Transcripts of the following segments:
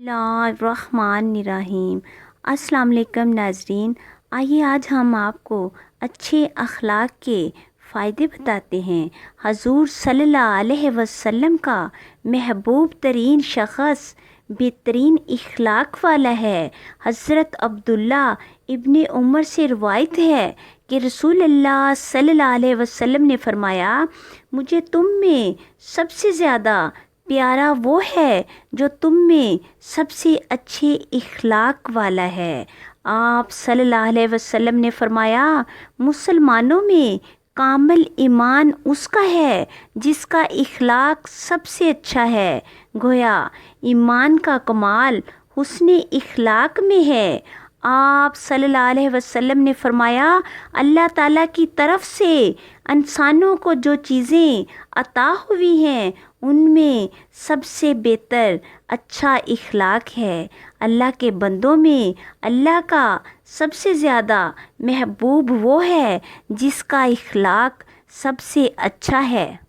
बिस्मिल्लाहिर्रहमानिर्रहीम। अस्सलाम वालेकुम नाज़रीन, आइए आज हम आपको अच्छे अखलाक के फ़ायदे बताते हैं। हजूर सल्लल्लाहु अलैहि वसल्लम का महबूब तरीन शख़्स बेहतरीन इखलाक वाला है। हज़रत अब्दुल्ला इब्ने उमर से रवायत है कि रसूलुल्लाह सल्लल्लाहु अलैहि वसल्लम ने फरमाया, मुझे तुम में सबसे ज़्यादा प्यारा वो है जो तुम में सबसे अच्छे इखलाक वाला है। आप सल्लल्लाहु अलैहि वसल्लम ने फरमाया, मुसलमानों में कामिल ईमान उसका है जिसका इखलाक सबसे अच्छा है। गोया ईमान का कमाल हुस्ने इखलाक में है। आप सल्लल्लाहु अलैहि वसल्लम ने फरमाया, अल्लाह ताला की तरफ से इंसानों को जो चीज़ें अता हुई हैं उनमें सबसे बेहतर अच्छा इखलाक है। अल्लाह के बंदों में अल्लाह का सबसे ज़्यादा महबूब वो है जिसका इखलाक सबसे अच्छा है।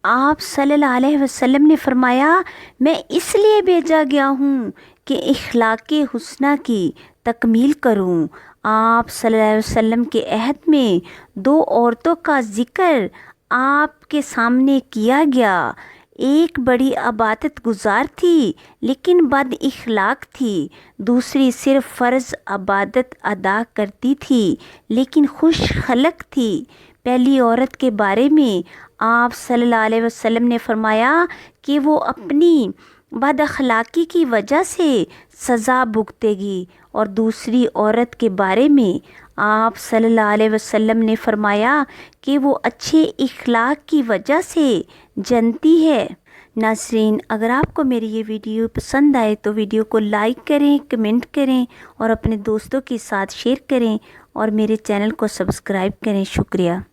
आप सल्लल्लाहु अलैहि वसल्लम ने फरमाया, मैं इसलिए भेजा गया हूँ कि इखलाक़े हुस्ना की तकमील करूँ। आप सल्लल्लाहु अलैहि वसल्लम के अहद में दो औरतों का ज़िक्र आपके सामने किया गया। एक बड़ी इबादत गुजार थी लेकिन बद इखलाक थी। दूसरी सिर्फ फ़र्ज़ इबादत अदा करती थी लेकिन खुश खलक थी। पहली औरत के बारे में आप सल्लल्लाहु अलैहि वसल्लम ने फरमाया कि वो अपनी बद अखलाकी की वजह से सज़ा भुगतेगी, और दूसरी औरत के बारे में आप सल्लल्लाहु अलैहि वसल्लम ने फरमाया कि वो अच्छे इखलाक की वजह से जनती है। नाज़रीन, अगर आपको मेरी ये वीडियो पसंद आए तो वीडियो को लाइक करें, कमेंट करें और अपने दोस्तों के साथ शेयर करें और मेरे चैनल को सब्सक्राइब करें। शुक्रिया।